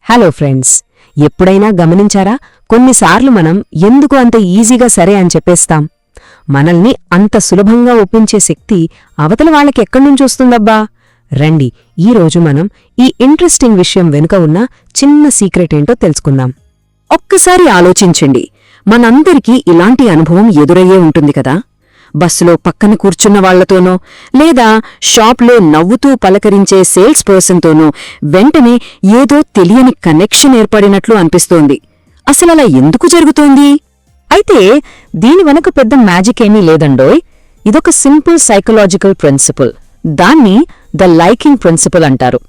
Hello friends, ఎప్పుడైనా గమనించారా? కొన్నిసార్లు మనం ఎందుకు అంత ఈజీగా సరే అని చెప్పేస్తాం. మనల్ని అంత సులభంగా ఒప్పించే శక్తి అవతల వాళ్ళకెక్కడ్నుంచొస్తుందబ్బా? రండి, ఈరోజు మనం ఈ ఇంట్రెస్టింగ్ విషయం వెనుక ఉన్న చిన్న సీక్రెట్ ఏంటో తెలుసుకుందాం. ఒక్కసారి ఆలోచించండి, మనందరికీ ఇలాంటి అనుభవం ఎదురయ్యే ఉంటుంది కదా. బస్సులో పక్కన కూర్చున్న వాళ్లతోనో లేదా షాప్లో నవ్వుతూ పలకరించే సేల్స్ పర్సన్తోనో వెంటనే ఏదో తెలియని కనెక్షన్ ఏర్పడినట్లు అనిపిస్తోంది. అసలలా ఎందుకు జరుగుతోంది? అయితే దీని వెనక పెద్ద మ్యాజిక్ ఏమీ లేదండోయ్. ఇదొక సింపుల్ సైకలాజికల్ ప్రిన్సిపుల్. దాన్ని ద లైకింగ్ ప్రిన్సిపుల్ అంటారు.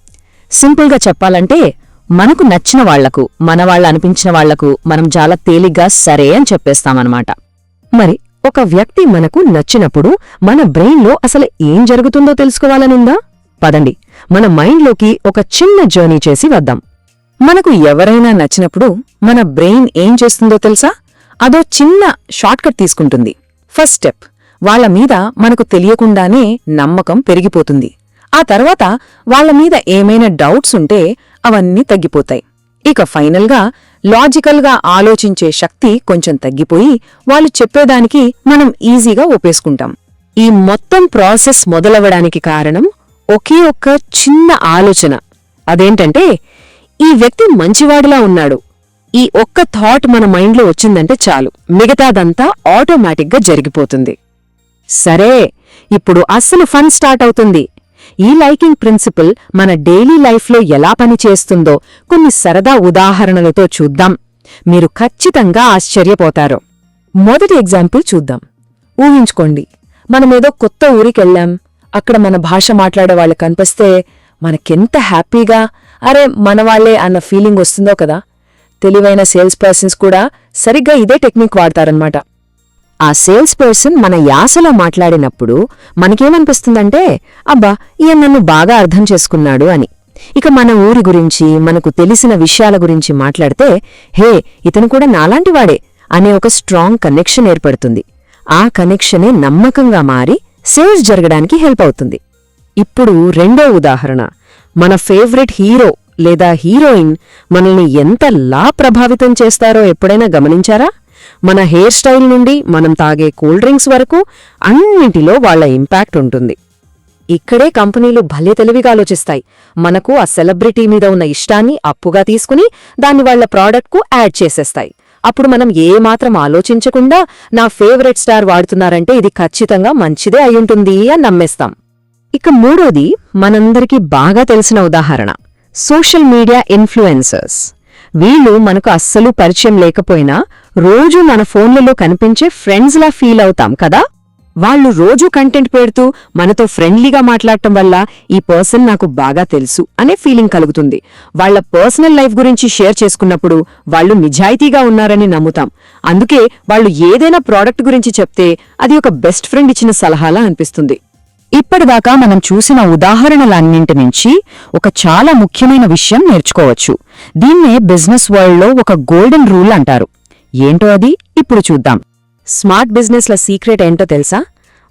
సింపుల్గా చెప్పాలంటే, మనకు నచ్చిన వాళ్లకు, అనిపించిన వాళ్లకు మనం చాలా తేలిగ్గా సరే అని చెప్పేస్తామన్నమాట. మరి ఒక వ్యక్తి మనకు నచ్చినప్పుడు మన బ్రెయిన్లో అసలు ఏం జరుగుతుందో తెలుసుకోవాలనుందా? పదండి, మన మైండ్లోకి ఒక చిన్న జర్నీ చేసి వద్దాం. మనకు ఎవరైనా నచ్చినప్పుడు మన బ్రెయిన్ ఏం చేస్తుందో తెలుసా? అదో చిన్న షార్ట్కట్ తీసుకుంటుంది. ఫస్ట్ స్టెప్, వాళ్ల మీద మనకు తెలియకుండానే నమ్మకం పెరిగిపోతుంది. ఆ తర్వాత వాళ్ల మీద ఏమైనా డౌట్స్ ఉంటే అవన్నీ తగ్గిపోతాయి. ఇక ఫైనల్గా లాజికల్గా ఆలోచించే శక్తి కొంచెం తగ్గిపోయి వాళ్ళు చెప్పేదానికి మనం ఈజీగా ఒప్పేసుకుంటాం. ఈ మొత్తం ప్రాసెస్ మొదలవడానికి కారణం ఒకే ఒక్క చిన్న ఆలోచన. అదేంటంటే, ఈ వ్యక్తి మంచివాడిలా ఉన్నాడు. ఈ ఒక్క థాట్ మన మైండ్లో వచ్చిందంటే చాలు, మిగతాదంతా ఆటోమేటిక్గా జరిగిపోతుంది. సరే, ఇప్పుడు అస్సలు ఫన్ స్టార్ట్ అవుతుంది. ఈ లైకింగ్ ప్రిన్సిపుల్ మన డైలీ లైఫ్లో ఎలా పనిచేస్తుందో కొన్ని సరదా ఉదాహరణలతో చూద్దాం. మీరు ఖచ్చితంగా ఆశ్చర్యపోతారు. మొదటి ఎగ్జాంపుల్ చూద్దాం. ఊహించుకోండి, మనమేదో కొత్త ఊరికెళ్ళాం. అక్కడ మన భాష మాట్లాడేవాళ్ళు కనిపిస్తే మనకెంత హ్యాపీగా, అరే మనవాళ్లే అన్న ఫీలింగ్ వస్తుందో కదా. తెలివైన సేల్స్ పర్సన్స్ కూడా సరిగ్గా ఇదే టెక్నిక్ వాడతారన్నమాట. ఆ సేల్స్ పర్సన్ మన యాసలో మాట్లాడినప్పుడు మనకేమనిపిస్తుందంటే, అబ్బా, ఈయన నన్ను బాగా అర్థం చేసుకున్నాడు అని. ఇక మన ఊరి గురించి, మనకు తెలిసిన విషయాల గురించి మాట్లాడితే, హే, ఇతను కూడా నాలాంటివాడే అనే ఒక స్ట్రాంగ్ కనెక్షన్ ఏర్పడుతుంది. ఆ కనెక్షనే నమ్మకంగా మారి సేల్స్ జరగడానికి హెల్ప్ అవుతుంది. ఇప్పుడు రెండో ఉదాహరణ. మన ఫేవరెట్ హీరో లేదా హీరోయిన్ మనల్ని ఎంతలా ప్రభావితం చేస్తారో ఎప్పుడైనా గమనించారా? మన హెయిర్ స్టైల్ నుండి మనం తాగే కూల్ డ్రింక్స్ వరకు అన్నింటిలో వాళ్ల ఇంపాక్ట్ ఉంటుంది. ఇక్కడే కంపెనీలు భలే తెలివిగా ఆలోచిస్తాయి. మనకు ఆ సెలబ్రిటీ మీద ఉన్న ఇష్టాన్ని అప్పుగా తీసుకుని దాన్ని వాళ్ల ప్రాడక్ట్కు యాడ్ చేసేస్తాయి. అప్పుడు మనం ఏమాత్రం ఆలోచించకుండా నా ఫేవరెట్ స్టార్ వాడుతున్నారంటే ఇది ఖచ్చితంగా మంచిదే అయ్యుంటుంది అని నమ్మేస్తాం. ఇక మూడోది మనందరికీ బాగా తెలిసిన ఉదాహరణ, సోషల్ మీడియా ఇన్ఫ్లుయెన్సర్స్. వీళ్లు మనకు అస్సలు పరిచయం లేకపోయినా రోజూ మన ఫోన్లలో కనిపించే ఫ్రెండ్స్లా ఫీల్ అవుతాం కదా. వాళ్లు రోజూ కంటెంట్ పెడుతూ మనతో ఫ్రెండ్లీగా మాట్లాడటం వల్ల ఈ పర్సన్ నాకు బాగా తెలుసు అనే ఫీలింగ్ కలుగుతుంది. వాళ్ల పర్సనల్ లైఫ్ గురించి షేర్ చేసుకున్నప్పుడు వాళ్లు నిజాయితీగా ఉన్నారని నమ్ముతాం. అందుకే వాళ్లు ఏదైనా ప్రోడక్ట్ గురించి చెప్తే అది ఒక బెస్ట్ ఫ్రెండ్ ఇచ్చిన సలహాలా అనిపిస్తుంది. ఇప్పటిదాకా మనం చూసిన ఉదాహరణలన్నింటి నుంచి ఒక చాలా ముఖ్యమైన విషయం నేర్చుకోవచ్చు. దీన్నే బిజినెస్ వరల్డ్లో ఒక గోల్డెన్ రూల్ అంటారు. ఏంటో అది ఇప్పుడు చూద్దాం. స్మార్ట్ బిజినెస్ల సీక్రెట్ ఏంటో తెలుసా?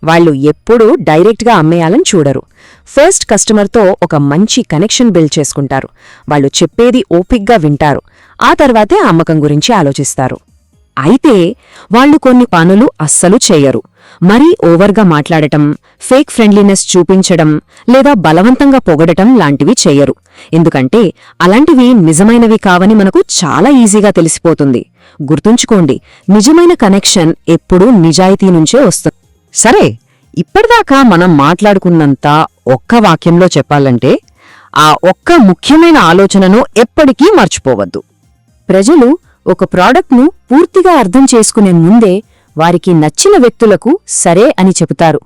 వాళ్లు ఎప్పుడూ డైరెక్ట్గా అమ్మేయాలని చూడరు. ఫస్ట్ కస్టమర్తో ఒక మంచి కనెక్షన్ బిల్డ్ చేసుకుంటారు. వాళ్లు చెప్పేది ఓపిక్గా వింటారు. ఆ తర్వాతే అమ్మకం గురించి ఆలోచిస్తారు. అయితే వాళ్లు కొన్ని పనులు అస్సలు చెయ్యరు. మరీ ఓవర్గా మాట్లాడటం, ఫేక్ ఫ్రెండ్లీనెస్ చూపించడం లేదా బలవంతంగా పొగడటం లాంటివి చెయ్యరు. ఎందుకంటే అలాంటివి నిజమైనవి కావని మనకు చాలా ఈజీగా తెలిసిపోతుంది. గుర్తుంచుకోండి, నిజమైన కనెక్షన్ ఎప్పుడూ నిజాయితీ నుంచే వస్తుంది. సరే, ఇప్పటిదాకా మనం మాట్లాడుకున్నంత ఒక్క వాక్యంలో చెప్పాలంటే, ఆ ఒక్క ముఖ్యమైన ఆలోచనను ఎప్పటికీ మర్చిపోవద్దు. ప్రజలు ఒక ప్రాడక్ట్ను పూర్తిగా అర్థం చేసుకునే ముందే వారికి నచ్చిన వ్యక్తులకు సరే అని చెబుతారు.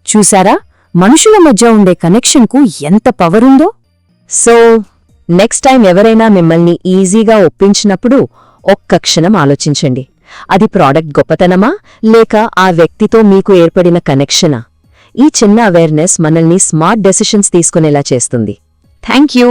చూశారా, మనుషుల మధ్య ఉండే కనెక్షన్కు ఎంత పవరుందో? సో, నెక్స్ట్ టైం ఎవరైనా మిమ్మల్ని ఈజీగా ఒప్పించినప్పుడు ఒక్క క్షణం ఆలోచించండి. అది ప్రాడక్ట్ గొప్పతనమా లేక ఆ వ్యక్తితో మీకు ఏర్పడిన కనెక్షనా? ఈ చిన్న అవేర్నెస్ మనల్ని స్మార్ట్ డెసిషన్స్ తీసుకునేలా చేస్తుంది. Thank you.